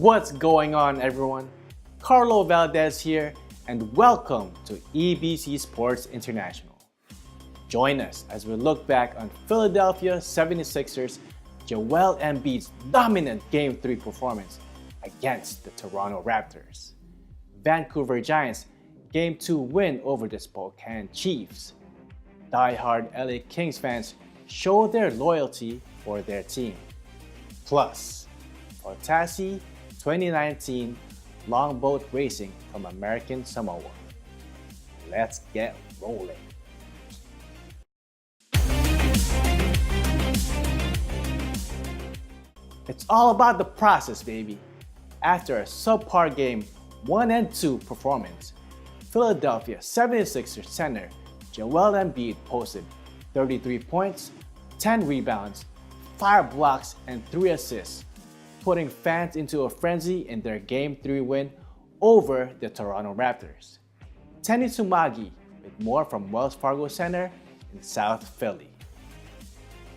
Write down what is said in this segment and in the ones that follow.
What's going on, everyone? Carlo Valdez here, and welcome to EBC Sports International. Join us as we look back on Philadelphia 76ers Joel Embiid's dominant Game 3 performance against the Toronto Raptors, Vancouver Giants' Game 2 win over the Spokane Chiefs. Die-hard LA Kings fans show their loyalty for their team. Plus, Fantasy 2019 longboat racing from American Samoa. Let's get rolling. It's all about the process, baby. After a subpar Game 1 and 2 performance, Philadelphia 76ers center Joel Embiid posted 33 points, 10 rebounds, 5 blocks, and 3 assists, putting fans into a frenzy in their Game 3 win over the Toronto Raptors. Tenny Sumagi with more from Wells Fargo Center in South Philly.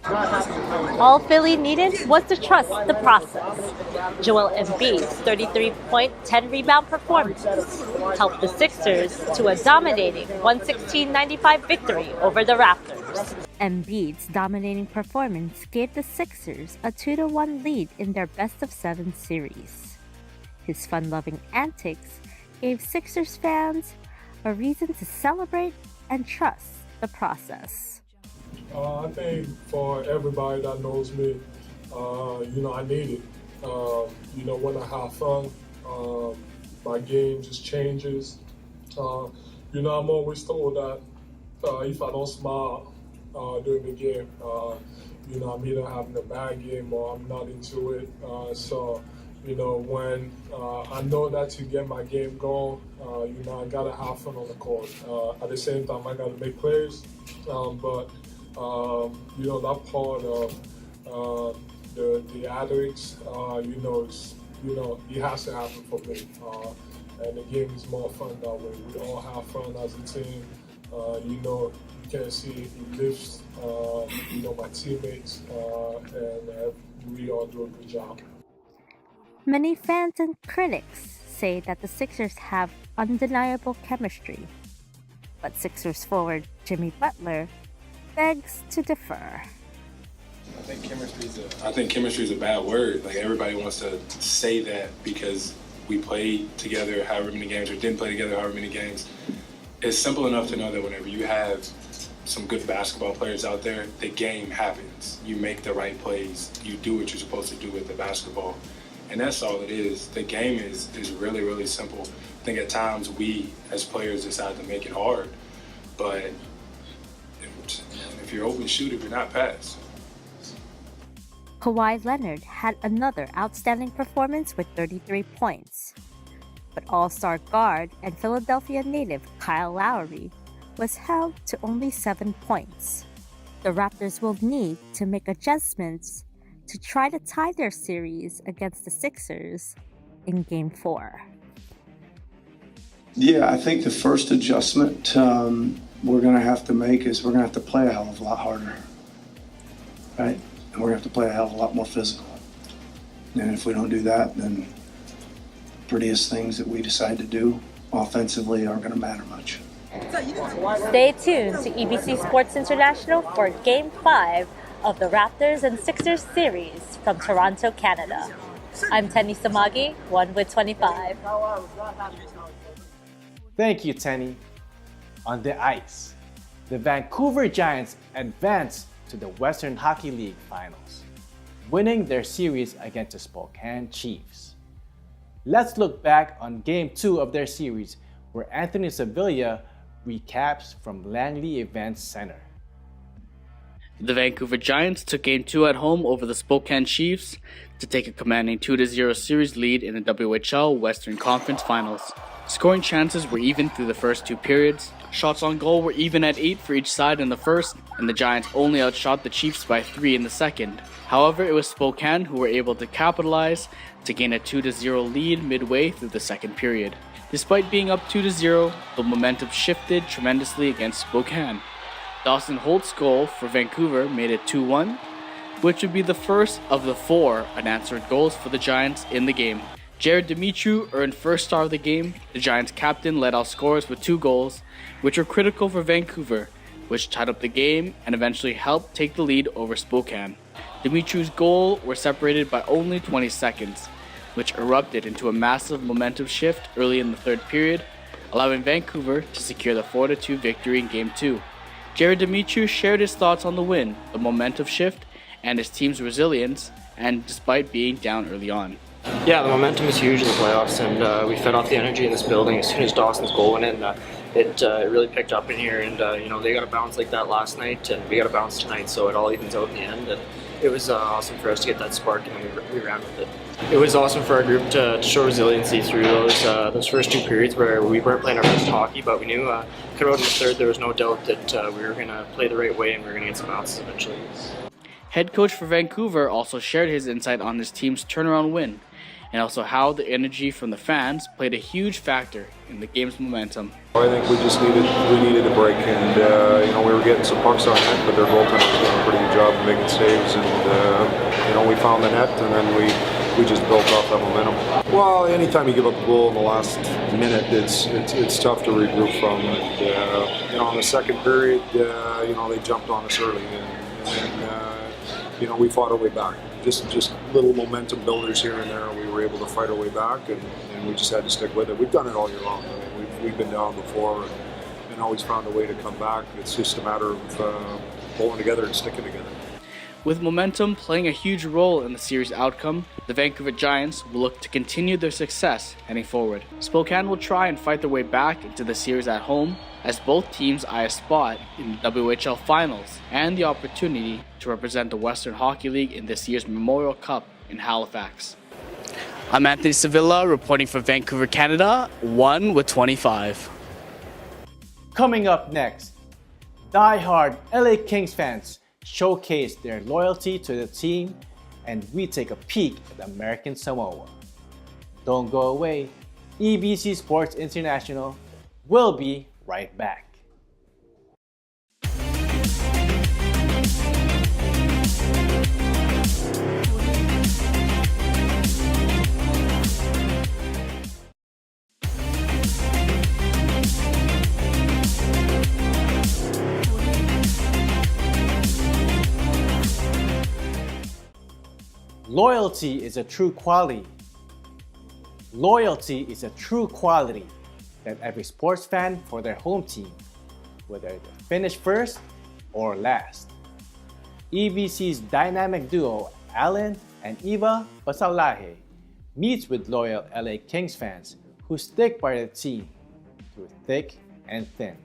All Philly needed was to trust the process. Joel Embiid's 33-point, 10-rebound performance helped the Sixers to a dominating 116-95 victory over the Raptors. Embiid's dominating performance gave the Sixers a 2-1 lead in their best-of-7 series. His fun-loving antics gave Sixers fans a reason to celebrate and trust the process. I think for everybody that knows me, I need it. When I have fun, my game just changes. I'm always told that if I don't smile during the game, I'm either having a bad game or I'm not into it. When I know that to get my game going, I gotta have fun on the court. At the same time, I gotta make plays, but that part of the athletics, it has to happen for me. And the game is more fun that way. We all have fun as a team. You can see it lifts, my teammates, and we all do a good job. Many fans and critics say that the Sixers have undeniable chemistry, but Sixers forward Jimmy Butler begs to differ. I think chemistry is a bad word. Like, everybody wants to say that because we played together however many games or didn't play together however many games. It's simple enough to know that whenever you have some good basketball players out there, the game happens. You make the right plays. You do what you're supposed to do with the basketball. And that's all it is. The game is really, really simple. I think at times we, as players, decide to make it hard. But if you're open, shoot. If you're not, pass. Kawhi Leonard had another outstanding performance with 33 points. But All-Star guard and Philadelphia native Kyle Lowry was held to only 7 points. The Raptors will need to make adjustments to try to tie their series against the Sixers in Game 4. Yeah, I think the first adjustment we're going to have to make is we're going to have to play a hell of a lot harder, right? And we're going to have to play a hell of a lot more physical. And if we don't do that, then the prettiest things that we decide to do offensively aren't going to matter much. Stay tuned to EBC Sports International for Game 5 of the Raptors and Sixers series from Toronto, Canada. I'm Tenny Samagi, 1 with 25. Thank you, Tenny. On the ice, the Vancouver Giants advanced to the Western Hockey League Finals, winning their series against the Spokane Chiefs. Let's look back on Game 2 of their series, where Anthony Sevilla recaps from Langley Events Center. The Vancouver Giants took Game 2 at home over the Spokane Chiefs to take a commanding 2-0 series lead in the WHL Western Conference Finals. Scoring chances were even through the first 2 periods. Shots on goal were even at 8 for each side in the first, and the Giants only outshot the Chiefs by 3 in the second. However, it was Spokane who were able to capitalize to gain a 2-0 lead midway through the second period. Despite being up 2-0, the momentum shifted tremendously against Spokane. Dawson Holt's goal for Vancouver made it 2-1, which would be the first of the 4 unanswered goals for the Giants in the game. Jared Demetriou earned first star of the game. The Giants captain led all scorers with 2 goals, which were critical for Vancouver, which tied up the game and eventually helped take the lead over Spokane. Demetriou's goal were separated by only 20 seconds, which erupted into a massive momentum shift early in the third period, allowing Vancouver to secure the 4-2 victory in Game 2. Jared Demetriou shared his thoughts on the win, the momentum shift, and his team's resilience, and despite being down early on. Yeah, the momentum is huge in the playoffs, and we fed off the energy in this building as soon as Dawson's goal went in. It really picked up in here, and they got a bounce like that last night, and we got a bounce tonight, so it all evens out in the end. And it was awesome for us to get that spark, and then we ran with it. It was awesome for our group to show resiliency through those first 2 periods where we weren't playing our best hockey, but we knew coming out in the third, there was no doubt that we were going to play the right way and we were going to get some bounces eventually. Head coach for Vancouver also shared his insight on his team's turnaround win, and also how the energy from the fans played a huge factor in the game's momentum. I think we needed a break, and we were getting some pucks on net, but their goaltender was doing a pretty good job of making saves, and we found the net, and then we just built off that momentum. Well, anytime you give up a goal in the last minute, it's tough to regroup from. And in the second period, they jumped on us early, and we fought our way back. Just little momentum builders here and there. We were able to fight our way back, and we just had to stick with it. We've done it all year long. I mean, we've been down before and always found a way to come back. It's just a matter of pulling together and sticking together. With momentum playing a huge role in the series outcome, the Vancouver Giants will look to continue their success heading forward. Spokane will try and fight their way back into the series at home, as both teams eye a spot in the WHL Finals and the opportunity to represent the Western Hockey League in this year's Memorial Cup in Halifax. I'm Anthony Sevilla reporting for Vancouver, Canada, 1 with 25. Coming up next, die-hard LA Kings fans showcase their loyalty to the team, and we take a peek at American Samoa. Don't go away. EBC Sports International will be right back. Loyalty is a true quality. Loyalty is a true quality that every sports fan for their home team, whether they finish first or last. EBC's dynamic duo, Alan and Eva Basalahe, meets with loyal LA Kings fans who stick by the team through thick and thin.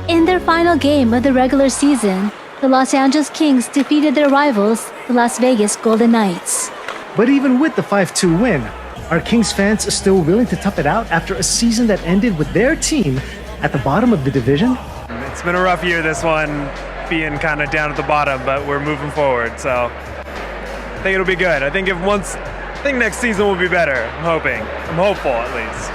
In their final game of the regular season, the Los Angeles Kings defeated their rivals, the Las Vegas Golden Knights. But even with the 5-2 win, are Kings fans still willing to tough it out after a season that ended with their team at the bottom of the division? It's been a rough year, this one, being kind of down at the bottom, but we're moving forward, so I think it'll be good. I think next season will be better, I'm hoping. I'm hopeful, at least.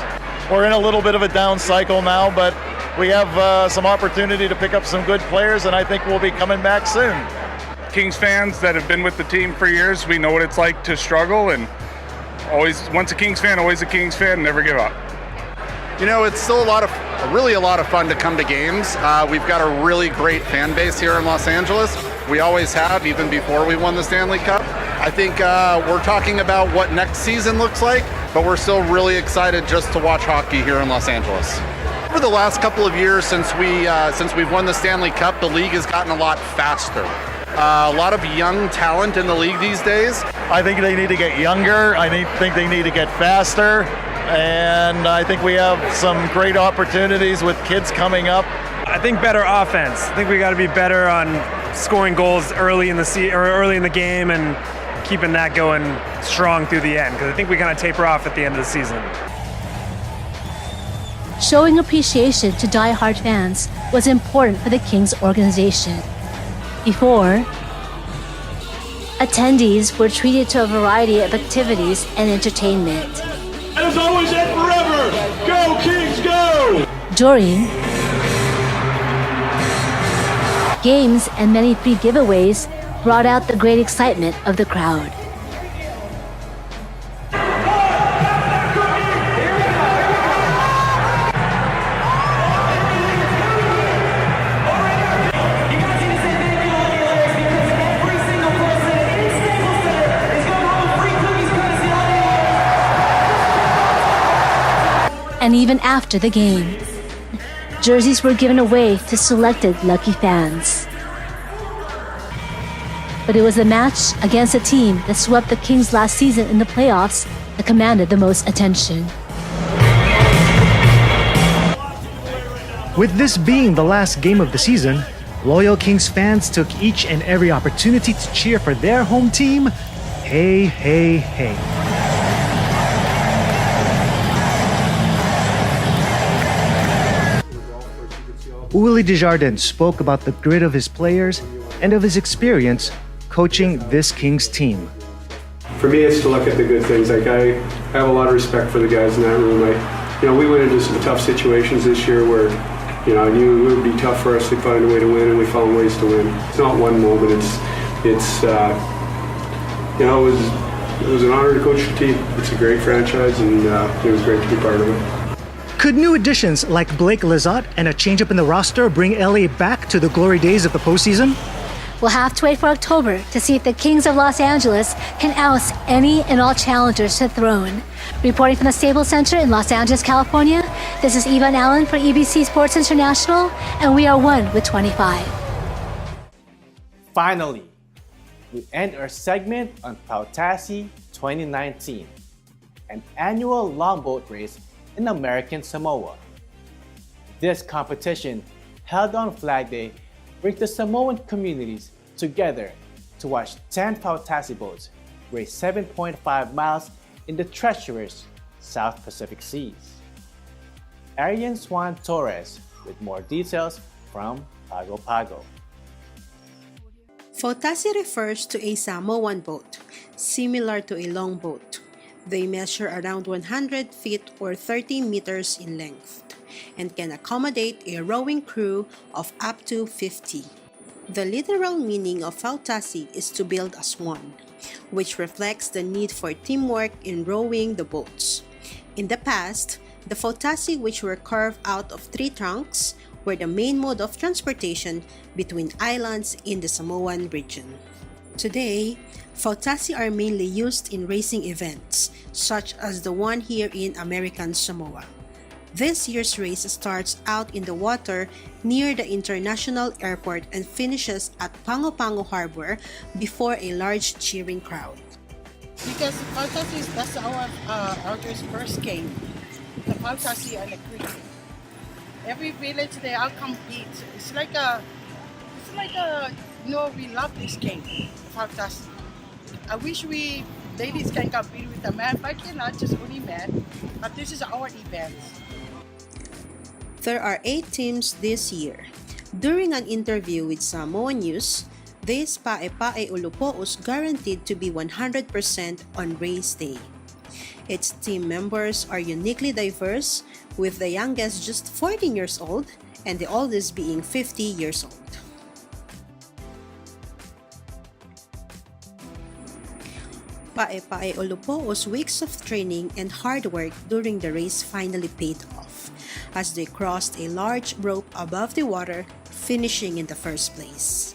We're in a little bit of a down cycle now, but we have some opportunity to pick up some good players, and I think we'll be coming back soon. Kings fans that have been with the team for years, we know what it's like to struggle, and always, once a Kings fan, always a Kings fan, never give up. It's still really a lot of fun to come to games. We've got a really great fan base here in Los Angeles. We always have, even before we won the Stanley Cup. I think we're talking about what next season looks like, but we're still really excited just to watch hockey here in Los Angeles. Over the last couple of years since we've won the Stanley Cup, the league has gotten a lot faster. A lot of young talent in the league these days. I think they need to get younger. I think they need to get faster. And I think we have some great opportunities with kids coming up. I think better offense. I think we got to be better on scoring goals early in the game and keeping that going strong through the end, because I think we kind of taper off at the end of the season. Showing appreciation to die-hard fans was important for the Kings organization. Before, attendees were treated to a variety of activities and entertainment. And as always and forever, go Kings, go! During games and many free giveaways brought out the great excitement of the crowd. and even after the game. Jerseys were given away to selected lucky fans. But it was the match against a team that swept the Kings last season in the playoffs that commanded the most attention. With this being the last game of the season, loyal Kings fans took each and every opportunity to cheer for their home team. Hey, hey, hey. Uli Desjardins spoke about the grit of his players and of his experience coaching this Kings team. For me, it's to look at the good things. Like I have a lot of respect for the guys in that room. We went into some tough situations this year where, I knew it would be tough for us to find a way to win, and we found ways to win. It's not one moment. It was an honor to coach the team. It's a great franchise, and it was great to be part of it. Could new additions like Blake Lizotte and a change-up in the roster bring LA back to the glory days of the postseason? We'll have to wait for October to see if the Kings of Los Angeles can oust any and all challengers to the throne. Reporting from the Staples Center in Los Angeles, California, this is Yvonne Allen for EBC Sports International, and we are 1 with 25. Finally, we end our segment on Pautasi 2019, an annual longboat race in American Samoa. This competition, held on Flag Day, brings the Samoan communities together to watch 10 Pautasi boats race 7.5 miles in the treacherous South Pacific Seas. Arian Swan Torres with more details from Pago Pago. Pautasi refers to a Samoan boat, similar to a longboat. They measure around 100 feet or 30 meters in length and can accommodate a rowing crew of up to 50. The literal meaning of Pautasi is to build a swan, which reflects the need for teamwork in rowing the boats. In the past, the Pautasi, which were carved out of tree trunks, were the main mode of transportation between islands in the Samoan region. Today, Pautasi are mainly used in racing events, such as the one here in American Samoa. This year's race starts out in the water near the international airport and finishes at Pango Pango Harbor before a large cheering crowd. Because Pautasi, that's our first game. The Pautasi and the creek. Every village they all compete. It's like a we love this game, Pautasi. I wish ladies can compete with the men, but cannot, just only men. But this is our event. There are 8 teams this year. During an interview with Samoa News, this Pae-Pae Ulupo'os guaranteed to be 100% on race day. Its team members are uniquely diverse, with the youngest just 14 years old and the oldest being 50 years old. Pae-Pae Ulupo'os' weeks of training and hard work during the race finally paid off, as they crossed a large rope above the water, finishing in the first place.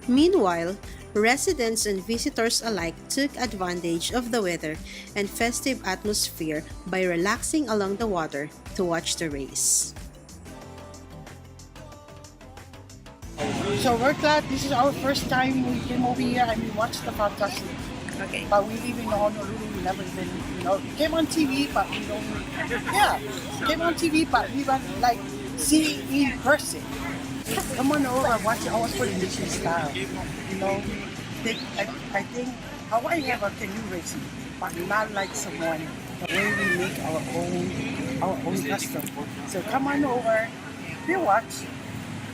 Meanwhile, residents and visitors alike took advantage of the weather and festive atmosphere by relaxing along the water to watch the race. So we're glad this is our first time we came over here and we watched the Pautasi. Okay. But we live in Honolulu, we never been, came on TV, but we don't, came on TV, but we went see in person. Come on over and watch our Polynesian style. I think Hawaii have a canoe racing, but not like Samoan. The way we make our own custom. So come on over, we watch.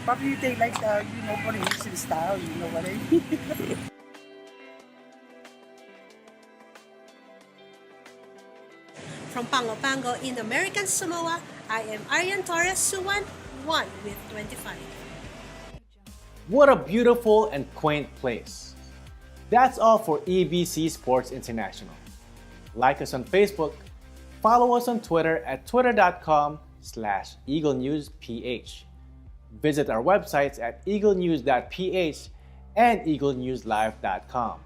Probably they like the Polynesian style. You know what I mean? From Pango Pango in American Samoa, I am Arian Torres Suwan, 1 with 25. What a beautiful and quaint place. That's all for EBC Sports International. Like us on Facebook, follow us on Twitter at twitter.com/Eaglenews.PH. Visit our websites at Eaglenews.PH and EagleNewsLive.com.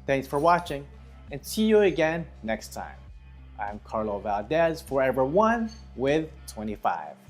Thanks for watching, and see you again next time. I'm Carlo Valdez, Forever One with 25.